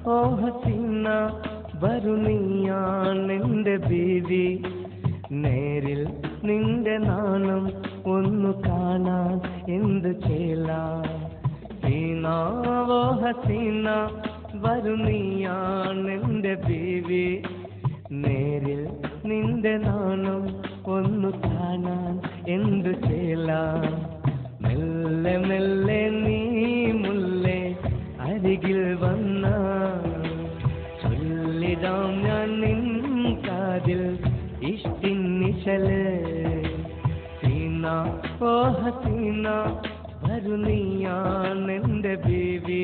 ഓ ഹസീന വരുന്നിയാണെന്റെ ബീവി നേരിൽ നിന്റെ നാണം ഒന്നു കാണാൻ എന്ത് ചേല ഹസീന ഓ ഹസീന വരുന്നിയാണെന്റെ ബീവി നേരിൽ നിന്റെ നാണം ഒന്നു കാണാൻ എന്തു ചേല മെല്ലെ മെല്ലെ നീ മുല്ലേ അരികിൽ വന്ന ചൊല്ലിടാം ഞാൻ നിൻ കാതിൽ ഇഷ്ടിൻ നിശല് സീന ഓ ഹസീന വരുന്നിയാണെന്റെ ബീവി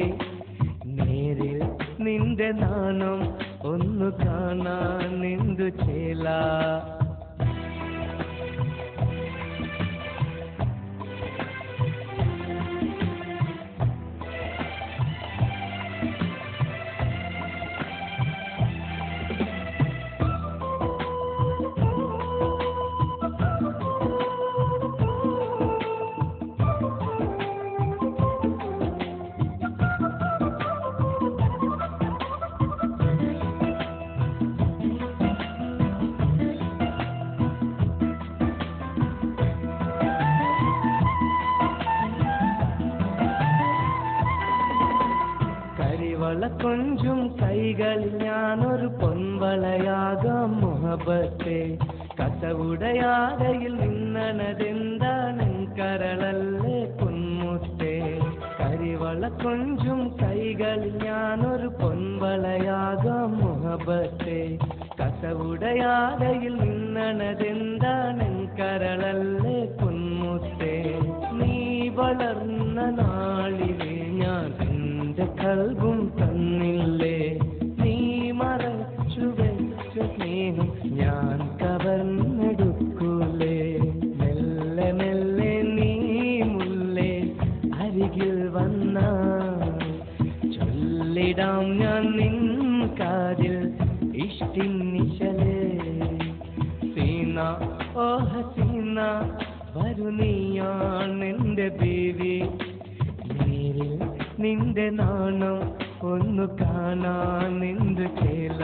നേരിൽ നിന്റെ നാണം ഒന്നു കാണാൻ എന്തു ചേല കൊഞ്ചും കൈകളിൽ ഞാനൊരു പൊൻവളയാകാം മുഹബത്തെ കസവുടയാടയിൽ നിന്നണതെന്താണ് കരളല്ലേ പൊന്മുത്തേ കരിവള കൊഞ്ചും കൈകളിൽ ഞാനൊരു പൊൻവളയാകാം മുഹബത്തെ കസവുടയാടയിൽ നിന്നണതെന്താണ് കരളല്ലേ പൊന്മുത്തേ നീ വളർന്ന നാളിലെ ഞാൻ എന്റെ കൽബും തന്നില്ലേ നീ മറച്ചു വെച്ച സ്നേഹം ഞാൻ കവർന്നെടുക്കൂലേ മെല്ലെ മെല്ലെ നീ മുല്ലേ അരികിൽ വന്ന ചൊല്ലിടാം ഞാൻ നിൻ കാതിൽ ഇഷ്ടിൻ നിശലേ സീന ഓ ഹസീന വരുന്നിയാണെന്റെ ബീവി നേരിൽ നിന്റെ നാണം ഒന്നു കാണാൻ എന്തു ചേല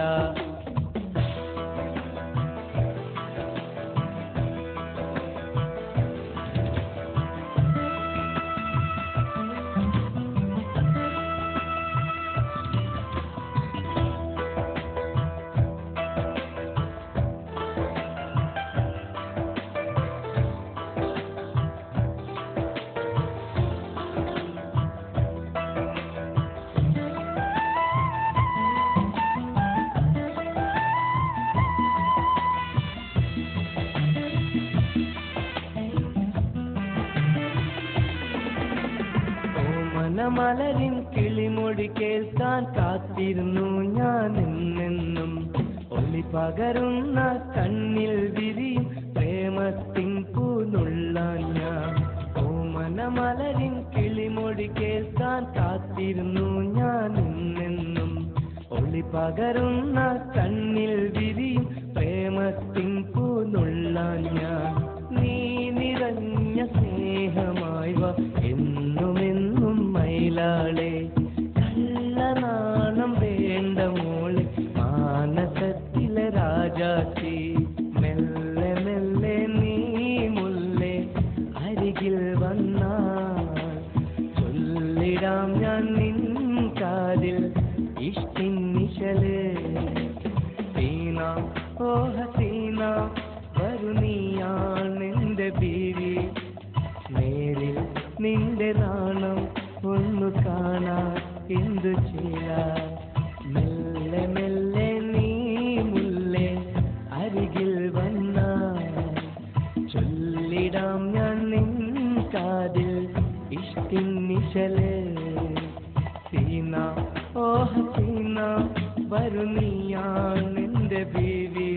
മലരിൻ കിളിമൊഴി കേൾക്കാൻ കാത്തിരുന്നു ഞാൻ എന്നെന്നും ഒളി പകരുന്ന കണ്ണിൽ വിരിയും പ്രേമത്തിൻ പൂനുള്ളാൻ ഞാൻ ഓമന മലരിൻ കിളിമൊഴി കേൾക്കാൻ കാത്തിരുന്നു ഞാൻ എന്നെന്നും ഒളി പകരുന്ന കണ്ണിൽ വിരിയും പ്രേമത്തിൻ പൂനുള്ളാൻ ഞാൻ നീ നിറഞ്ഞ സ്നേഹമായി വാ എന്നുമെന്നും മയിലാളെ കള്ളനാണം വേണ്ട മോളെ മാനസത്തിലെ രാജാത്തി മെല്ലെ മെല്ലെ നീ മുല്ലേ അരികിൽ വന്നാൽ ചൊല്ലിടാം ഞാൻ നിൻ കാതിൽ ഇഷ്ടിൻ നിശലേ സീന ഓ ഹസീന വരുന്നിയാണെന്റെ ബീവി നേരിൽ നിന്റെ നാണം ഒന്നു കാണാൻ എന്തു ചേല മെല്ലെ മെല്ലെ നീ മുല്ലേ അരികിൽ വന്നാൽ ചൊല്ലിടാം ഞാൻ നിൻ കാതിൽ ഇഷ്ടിൻ നിശലേ സീന ഓ ഹസീന വരുന്നിയാണെന്റെ ബീവി